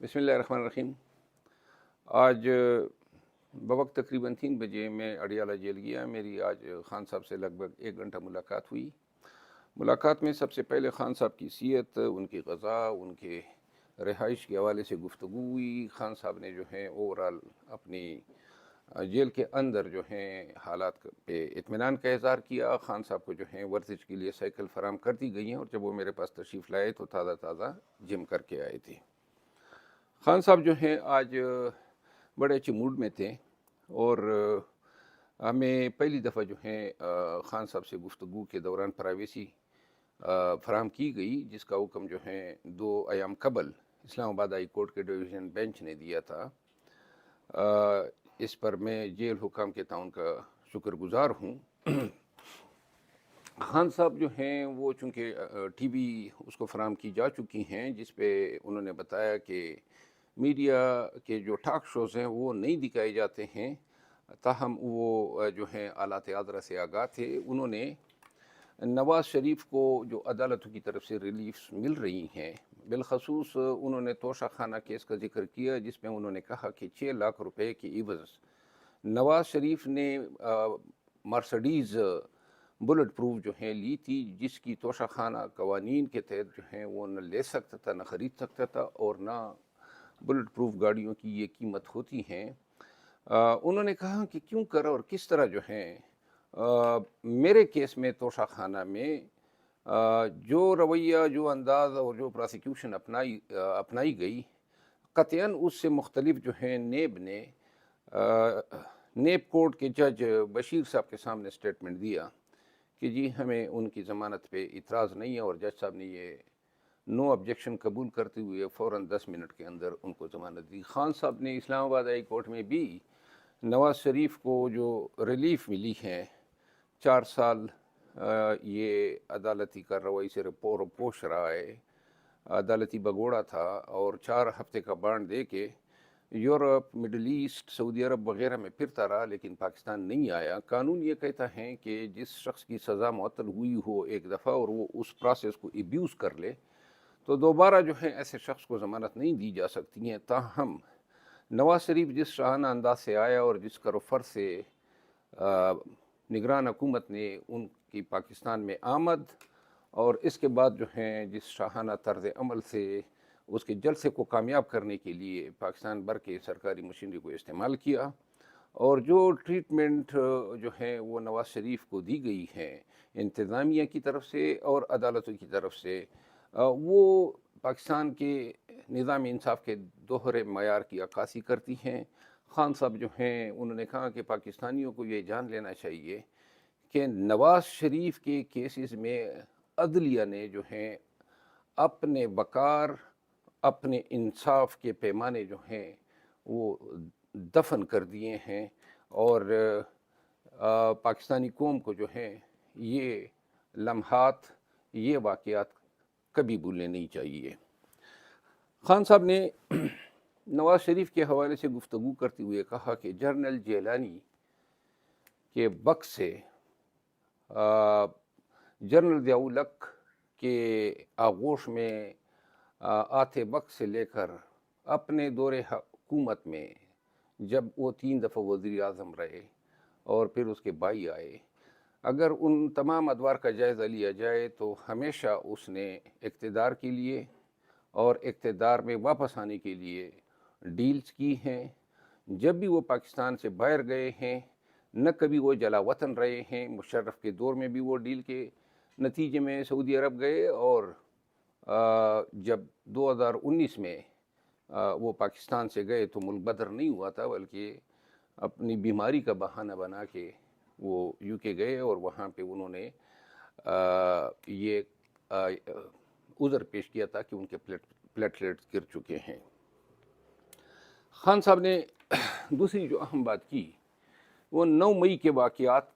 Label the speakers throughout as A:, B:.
A: بسم اللہ الرحمن الرحیم۔ آج بوقت تقریباً 3 بجے میں اڈیالہ جیل گیا۔ میری آج خان صاحب سے لگ بھگ 1 گھنٹہ ملاقات ہوئی۔ ملاقات میں سب سے پہلے خان صاحب کی صحت، ان کی غذا، ان کے رہائش کے حوالے سے گفتگو ہوئی۔ خان صاحب نے جو ہے اوورال اپنی جیل کے اندر جو ہیں حالات پہ اطمینان کا اظہار کیا۔ خان صاحب کو جو ہے ورزش کے لیے سائیکل فراہم کر دی گئی ہیں، اور جب وہ میرے پاس تشریف لائے تو تازہ تازہ جم کر کے آئے تھے۔ خان صاحب جو ہیں آج بڑے اچھے موڈ میں تھے، اور ہمیں پہلی دفعہ جو ہے خان صاحب سے گفتگو کے دوران پرائیویسی فراہم کی گئی، جس کا حکم جو ہے 2 ایام قبل اسلام آباد ہائی کورٹ کے ڈویژن بینچ نے دیا تھا۔ اس پر میں جیل حکام کے تعاون کا شکر گزار ہوں۔ خان صاحب جو ہیں وہ چونکہ ٹی وی اس کو فراہم کی جا چکی ہیں، جس پہ انہوں نے بتایا کہ میڈیا کے جو ٹاک شوز ہیں وہ نہیں دکھائے جاتے ہیں، تاہم وہ جو ہیں آلات عذرا سے آگاہ تھے۔ انہوں نے نواز شریف کو جو عدالتوں کی طرف سے ریلیفز مل رہی ہیں، بالخصوص انہوں نے توشہ خانہ کیس کا ذکر کیا، جس میں انہوں نے کہا کہ 6 لاکھ روپے کی عوض نواز شریف نے مرسڈیز بلٹ پروف جو ہیں لی تھی، جس کی توشہ خانہ قوانین کے تحت جو ہیں وہ نہ لے سکتا تھا، نہ خرید سکتا تھا، اور نہ بلٹ پروف گاڑیوں کی یہ قیمت ہوتی ہیں۔ انہوں نے کہا کہ کیوں کر اور کس طرح جو ہیں میرے کیس میں توشہ خانہ میں جو رویہ، جو انداز اور جو پراسیکیوشن اپنائی گئی، قطعاً اس سے مختلف جو ہیں نیب کورٹ کے جج بشیر صاحب کے سامنے سٹیٹمنٹ دیا کہ جی ہمیں ان کی ضمانت پہ اعتراض نہیں ہے، اور جج صاحب نے یہ نو آبجیکشن قبول کرتے ہوئے فوراً 10 منٹ کے اندر ان کو ضمانت دی۔ خان صاحب نے اسلام آباد ہائی کورٹ میں بھی نواز شریف کو جو ریلیف ملی ہے، 4 سال یہ عدالتی کارروائی سے پوش رہا ہے، عدالتی بگوڑا تھا، اور 4 ہفتے کا بانڈ دے کے یورپ، مڈل ایسٹ، سعودی عرب وغیرہ میں پھرتا رہا، لیکن پاکستان نہیں آیا۔ قانون یہ کہتا ہے کہ جس شخص کی سزا معطل ہوئی ہو ایک دفعہ اور وہ اس پروسیس کو ایبیوز کر لے، تو دوبارہ جو ہے ایسے شخص کو ضمانت نہیں دی جا سکتی ہیں۔ تاہم نواز شریف جس شاہانہ انداز سے آیا اور جس کروفر سے نگران حکومت نے ان کی پاکستان میں آمد، اور اس کے بعد جو ہیں جس شاہانہ طرز عمل سے اس کے جلسے کو کامیاب کرنے کے لیے پاکستان بھر کے سرکاری مشینری کو استعمال کیا، اور جو ٹریٹمنٹ جو ہے وہ نواز شریف کو دی گئی ہے انتظامیہ کی طرف سے اور عدالتوں کی طرف سے، وہ پاکستان کے نظام انصاف کے دوہرے معیار کی عکاسی کرتی ہیں۔ خان صاحب جو ہیں انہوں نے کہا کہ پاکستانیوں کو یہ جان لینا چاہیے کہ نواز شریف کے کیسز میں عدلیہ نے جو ہیں اپنے وقار، اپنے انصاف کے پیمانے جو ہیں وہ دفن کر دیے ہیں، اور پاکستانی قوم کو جو ہیں یہ لمحات، یہ واقعات کبھی بھولنے نہیں چاہیے۔ خان صاحب نے نواز شریف کے حوالے سے گفتگو کرتے ہوئے کہا کہ جنرل جیلانی کے وقت سے جنرل ضیاء الحق کے آغوش میں آتے وقت سے لے کر اپنے دور حکومت میں جب وہ 3 دفعہ وزیر اعظم رہے اور پھر اس کے بھائی آئے، اگر ان تمام ادوار کا جائزہ لیا جائے تو ہمیشہ اس نے اقتدار کے لیے اور اقتدار میں واپس آنے کے لیے ڈیلز کی ہیں۔ جب بھی وہ پاکستان سے باہر گئے ہیں، نہ کبھی وہ جلا وطن رہے ہیں۔ مشرف کے دور میں بھی وہ ڈیل کے نتیجے میں سعودی عرب گئے، اور جب 2019 میں وہ پاکستان سے گئے تو ملک بدر نہیں ہوا تھا، بلکہ اپنی بیماری کا بہانہ بنا کے وہ یو کے گئے، اور وہاں پہ انہوں نے یہ عذر پیش کیا تھا کہ ان کے پلیٹلیٹس گر چکے ہیں۔ خان صاحب نے دوسری جو اہم بات کی وہ 9 مئی کے واقعات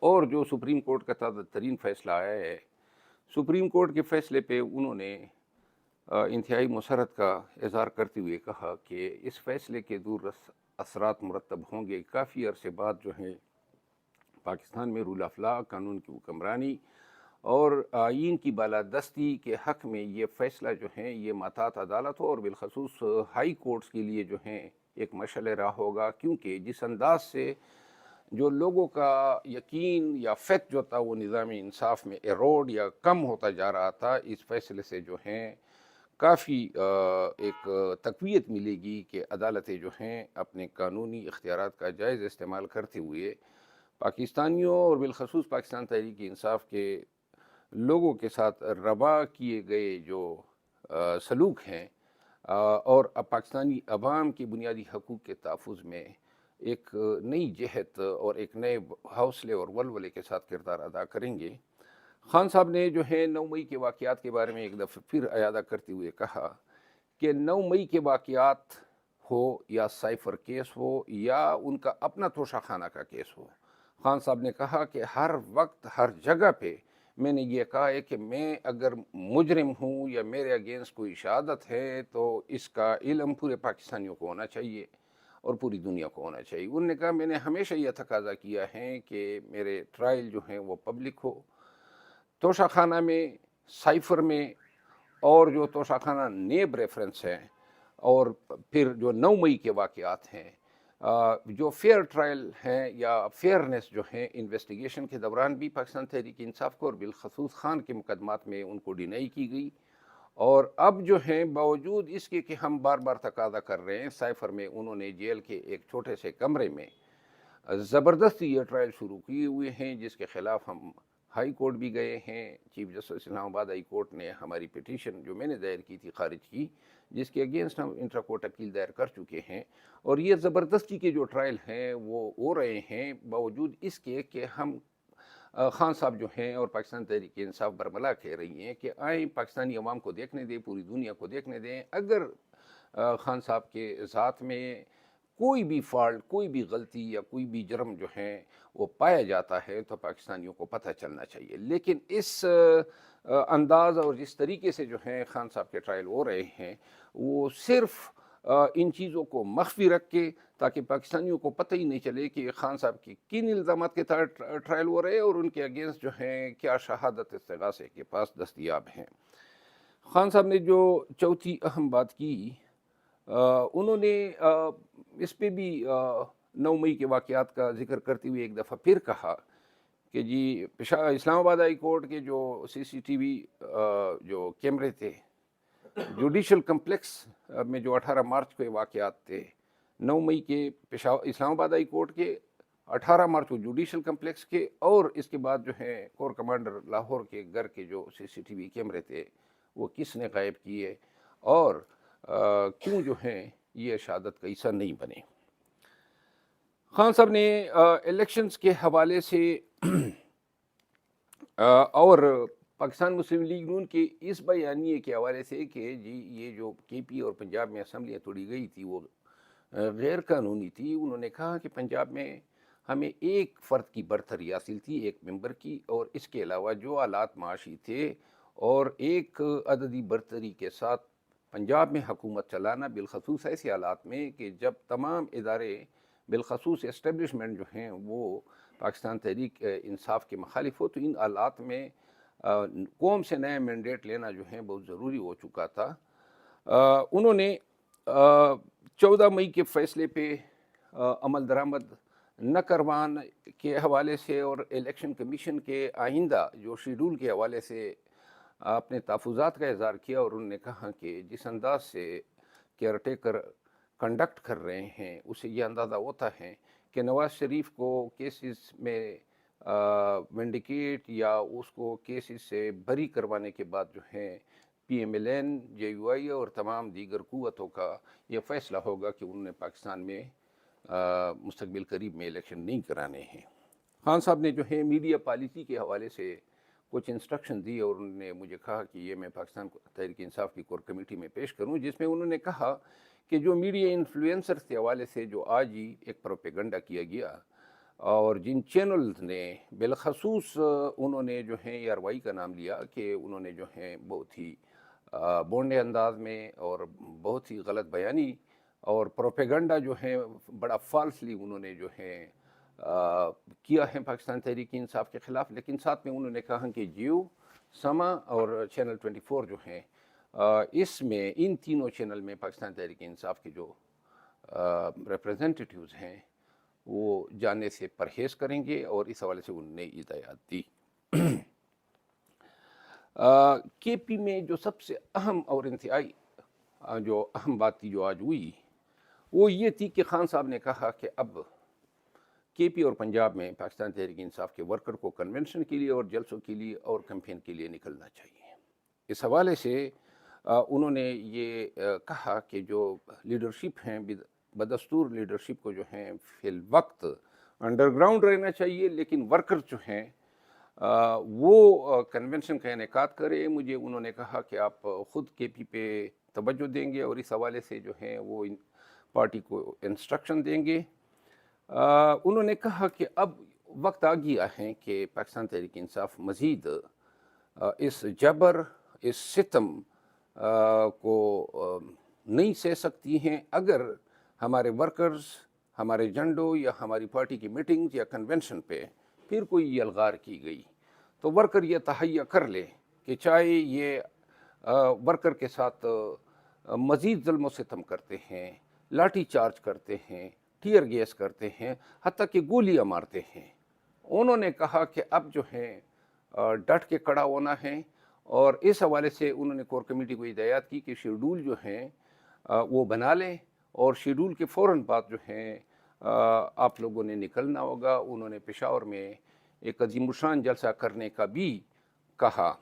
A: اور جو سپریم کورٹ کا تازہ ترین فیصلہ آیا ہے۔ سپریم کورٹ کے فیصلے پہ انہوں نے انتہائی مسرت کا اظہار کرتے ہوئے کہا کہ اس فیصلے کے دور اثرات مرتب ہوں گے۔ کافی عرصے بعد جو ہیں پاکستان میں رول آف لا، قانون کی حکمرانی اور آئین کی بالادستی کے حق میں یہ فیصلہ جو ہیں یہ محتاط عدالت ہو اور بالخصوص ہائی کورٹس کے لیے جو ہیں ایک مشعل راہ ہوگا، کیونکہ جس انداز سے جو لوگوں کا یقین یا فیتھ جو تھا وہ نظام انصاف میں ایروڈ یا کم ہوتا جا رہا تھا، اس فیصلے سے جو ہیں کافی ایک تقویت ملے گی کہ عدالتیں جو ہیں اپنے قانونی اختیارات کا جائز استعمال کرتے ہوئے پاکستانیوں اور بالخصوص پاکستان تحریک انصاف کے لوگوں کے ساتھ روا کیے گئے جو سلوک ہیں اور پاکستانی عوام کی بنیادی حقوق کے تحفظ میں ایک نئی جہت اور ایک نئے حوصلے اور ولولے کے ساتھ کردار ادا کریں گے۔ خان صاحب نے جو ہے 9 مئی کے واقعات کے بارے میں ایک دفعہ پھر اعادہ کرتے ہوئے کہا کہ 9 مئی کے واقعات ہو یا سائفر کیس ہو یا ان کا اپنا توشہ خانہ کا کیس ہو، خان صاحب نے کہا کہ ہر وقت ہر جگہ پہ میں نے یہ کہا ہے کہ میں اگر مجرم ہوں یا میرے اگینسٹ کوئی شہادت ہے تو اس کا علم پورے پاکستانیوں کو ہونا چاہیے اور پوری دنیا کو ہونا چاہیے۔ انہوں نے کہا میں نے ہمیشہ یہ تقاضا کیا ہے کہ میرے ٹرائل جو ہیں وہ پبلک ہو، توشہ خانہ میں، سائفر میں، اور جو توشہ خانہ نیب ریفرنس ہے، اور پھر جو 9 مئی کے واقعات ہیں، جو فیئر ٹرائل ہیں یا فیئرنس جو ہیں انویسٹیگیشن کے دوران بھی پاکستان تحریک انصاف کو اور بالخصوص خان کے مقدمات میں ان کو ڈینائی کی گئی، اور اب جو ہیں باوجود اس کے کہ ہم بار بار تقاضا کر رہے ہیں، سائفر میں انہوں نے جیل کے ایک چھوٹے سے کمرے میں زبردستی یہ ٹرائل شروع کیے ہوئے ہیں، جس کے خلاف ہم ہائی کورٹ بھی گئے ہیں۔ چیف جسٹس اسلام آباد ہائی کورٹ نے ہماری پٹیشن جو میں نے دائر کی تھی خارج کی، جس کے اگینسٹ ہم انٹرا کورٹ اپیل دائر کر چکے ہیں، اور یہ زبردستی کے جو ٹرائل ہیں وہ ہو رہے ہیں باوجود اس کے کہ ہم خان صاحب جو ہیں اور پاکستان تحریک انصاف برملا کہہ رہی ہیں کہ آئیں پاکستانی عوام کو دیکھنے دیں، پوری دنیا کو دیکھنے دیں، اگر خان صاحب کے ذات میں کوئی بھی فالٹ، کوئی بھی غلطی یا کوئی بھی جرم جو ہے وہ پایا جاتا ہے تو پاکستانیوں کو پتہ چلنا چاہیے۔ لیکن اس انداز اور جس طریقے سے جو ہیں خان صاحب کے ٹرائل ہو رہے ہیں وہ صرف ان چیزوں کو مخفی رکھ کے تاکہ پاکستانیوں کو پتہ ہی نہیں چلے کہ خان صاحب کی کن الزامات کے تحت ٹرائل ہو رہے ہیں اور ان کے اگینسٹ جو ہیں کیا شہادت استغاثے کے پاس دستیاب ہیں۔ خان صاحب نے جو چوتھی اہم بات کی، انہوں نے اس پہ بھی 9 مئی کے واقعات کا ذکر کرتے ہوئے ایک دفعہ پھر کہا کہ جی اسلام آباد ہائی کورٹ کے جو سی سی ٹی وی جو کیمرے تھے جوڈیشل کمپلیکس میں، جو 18 مارچ کے واقعات تھے، 9 مئی کے اسلام آباد ہائی کورٹ کے، 18 مارچ کو جوڈیشل کمپلیکس کے، اور اس کے بعد جو ہے کور کمانڈر لاہور کے گھر کے جو سی سی ٹی وی کیمرے تھے وہ کس نے غائب کیے اور کیوں جو ہیں یہ شہادت کا حصہ نہیں بنے۔ خان صاحب نے الیکشنز کے حوالے سے اور پاکستان مسلم لیگ نون کے اس بیانیے کے حوالے سے کہ جی یہ جو کے پی اور پنجاب میں اسمبلیاں توڑی گئی تھی وہ غیر قانونی تھی، انہوں نے کہا کہ پنجاب میں ہمیں ایک فرد کی برتری حاصل تھی، ایک ممبر کی، اور اس کے علاوہ جو آلات معاشی تھے اور ایک عددی برتری کے ساتھ پنجاب میں حکومت چلانا، بالخصوص ایسے حالات میں کہ جب تمام ادارے بالخصوص اسٹیبلشمنٹ جو ہیں وہ پاکستان تحریک انصاف کے مخالف ہو، تو ان حالات میں قوم سے نیا مینڈیٹ لینا جو ہے بہت ضروری ہو چکا تھا۔ انہوں نے 14 مئی کے فیصلے پہ عمل درآمد نہ کروانے کے حوالے سے اور الیکشن کمیشن کے آئندہ جو شیڈول کے حوالے سے اپنے تحفظات کا اظہار کیا، اور انہوں نے کہا کہ جس انداز سے کیئر ٹیکر کنڈکٹ کر رہے ہیں اسے یہ اندازہ ہوتا ہے کہ نواز شریف کو کیسز میں ونڈیکیٹ یا اس کو کیسز سے بری کروانے کے بعد جو ہیں P M L N, J U I اور تمام دیگر قوتوں کا یہ فیصلہ ہوگا کہ انہوں نے پاکستان میں مستقبل قریب میں الیکشن نہیں کرانے ہیں۔ خان صاحب نے جو ہے میڈیا پالیسی کے حوالے سے کچھ انسٹرکشن دی، اور انہوں نے مجھے کہا کہ یہ میں پاکستان تحریک انصاف کی کور کمیٹی میں پیش کروں، جس میں انہوں نے کہا کہ جو میڈیا انفلوئنسرز کے حوالے سے جو آج ہی ایک پروپیگنڈا کیا گیا، اور جن چینلز نے بالخصوص انہوں نے جو ہیں یاروائی کا نام لیا کہ انہوں نے جو ہیں بہت ہی بونڈے انداز میں اور بہت ہی غلط بیانی اور پروپیگنڈا جو ہے بڑا فالسلی انہوں نے جو ہے کیا ہے پاکستان تحریک انصاف کے خلاف، لیکن ساتھ میں انہوں نے کہا کہ جیو، سما اور چینل 24 جو ہیں، اس میں ان تینوں چینل میں پاکستان تحریک انصاف کے جو ریپرزنٹیٹیوز ہیں وہ جانے سے پرہیز کریں گے، اور اس حوالے سے انہوں نے ہدایات دی۔ کے پی میں جو سب سے اہم اور انتہائی جو اہم بات تھی جو آج ہوئی وہ یہ تھی کہ خان صاحب نے کہا کہ اب کے پی اور پنجاب میں پاکستان تحریک انصاف کے ورکر کو کنونشن کے لیے اور جلسوں کے لیے اور کیمپین کے لیے نکلنا چاہیے۔ اس حوالے سے انہوں نے یہ کہا کہ جو لیڈرشپ ہیں بدستور لیڈرشپ کو جو ہیں فی الوقت انڈر گراؤنڈ رہنا چاہیے، لیکن ورکر جو ہیں وہ کنونشن کا انعقاد کرے۔ مجھے انہوں نے کہا کہ آپ خود کے پی پہ توجہ دیں گے اور اس حوالے سے جو ہیں وہ پارٹی کو انسٹرکشن دیں گے۔ انہوں نے کہا کہ اب وقت آ گیا ہے کہ پاکستان تحریک انصاف مزید اس جبر، اس ستم کو نہیں سہ سکتی ہیں۔ اگر ہمارے ورکرز ہمارے جھنڈوں یا ہماری پارٹی کی میٹنگز یا کنونشن پہ پھر کوئی یہ الغار کی گئی تو ورکر یہ تہیہ کر لے کہ چاہے یہ ورکر کے ساتھ مزید ظلم و ستم کرتے ہیں، لاٹھی چارج کرتے ہیں، ٹیئر گیس کرتے ہیں، حتیٰ کہ گولیاں مارتے ہیں۔ انہوں نے کہا کہ اب جو ہے ڈٹ کے کھڑا ہونا ہے، اور اس حوالے سے انہوں نے کور کمیٹی کو ہدایات کی کہ شیڈول جو ہیں وہ بنا لیں، اور شیڈول کے فوراً بعد جو ہیں آپ لوگوں نے نکلنا ہوگا۔ انہوں نے پشاور میں ایک عظیم الشان جلسہ کرنے کا بھی کہا۔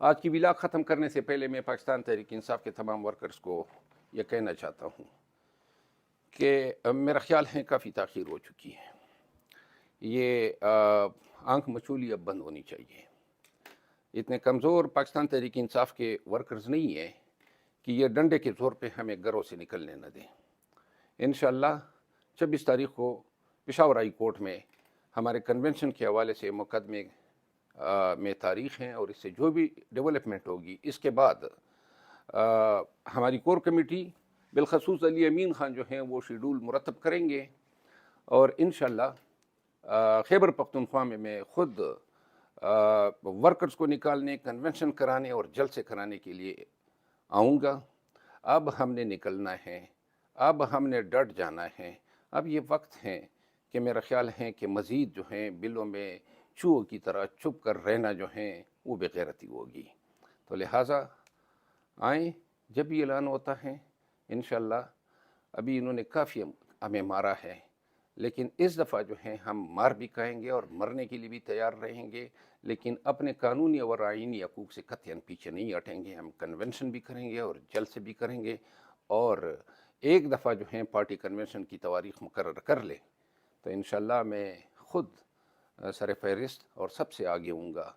A: آج کی ویلاگ ختم کرنے سے پہلے میں پاکستان تحریک انصاف کے تمام ورکرز کو یہ کہنا چاہتا ہوں کہ میرا خیال ہے کافی تاخیر ہو چکی ہے۔ یہ آنکھ مچولی اب بند ہونی چاہیے۔ اتنے کمزور پاکستان تحریک انصاف کے ورکرز نہیں ہیں کہ یہ ڈنڈے کے زور پہ ہمیں گھروں سے نکلنے نہ دیں۔ انشاءاللہ 26 تاریخ کو پشاور ہائی کورٹ میں ہمارے کنونشن کے حوالے سے مقدمے میں تاریخ ہیں، اور اس سے جو بھی ڈیولپمنٹ ہوگی اس کے بعد ہماری کور کمیٹی بالخصوص علی امین خان جو ہیں وہ شیڈول مرتب کریں گے، اور انشاءاللہ خیبر پختونخوا میں خود ورکرز کو نکالنے، کنونشن کرانے اور جلسے کرانے کے لیے آؤں گا۔ اب ہم نے نکلنا ہے، اب ہم نے ڈٹ جانا ہے۔ اب یہ وقت ہے کہ میرا خیال ہے کہ مزید جو ہیں بلوں میں چوہوں کی طرح چھپ کر رہنا جو ہیں وہ بے غیرتی ہوگی۔ تو لہٰذا آئیں، جب بھی اعلان ہوتا ہے انشاءاللہ، ابھی انہوں نے کافی ہمیں مارا ہے، لیکن اس دفعہ جو ہیں ہم مار بھی کھائیں گے اور مرنے کے لیے بھی تیار رہیں گے، لیکن اپنے قانونی اور آئینی حقوق سے قطعاً پیچھے نہیں ہٹیں گے۔ ہم کنونشن بھی کریں گے اور جلسے بھی کریں گے، اور ایک دفعہ جو ہیں پارٹی کنونشن کی تواریخ مقرر کر لے تو انشاءاللہ میں خود سر فہرست اور سب سے آگے ہوں گا،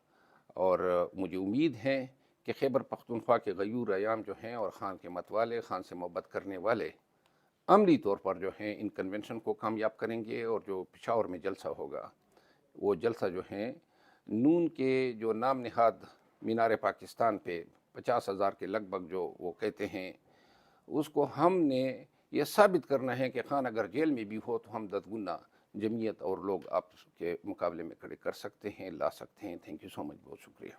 A: اور مجھے امید ہے کہ خیبر پختونخوا کے غیور ایام جو ہیں اور خان کے متوالے، خان سے محبت کرنے والے عملی طور پر جو ہیں ان کنونشن کو کامیاب کریں گے، اور جو پشاور میں جلسہ ہوگا وہ جلسہ جو ہیں نون کے جو نام نہاد مینار پاکستان پہ 50,000 کے لگ بھگ جو وہ کہتے ہیں، اس کو ہم نے یہ ثابت کرنا ہے کہ خان اگر جیل میں بھی ہو تو ہم 10 گنا جمعیت اور لوگ آپ کے مقابلے میں کھڑے کر سکتے ہیں، لا سکتے ہیں۔ تھینک یو سو مچ، بہت شکریہ۔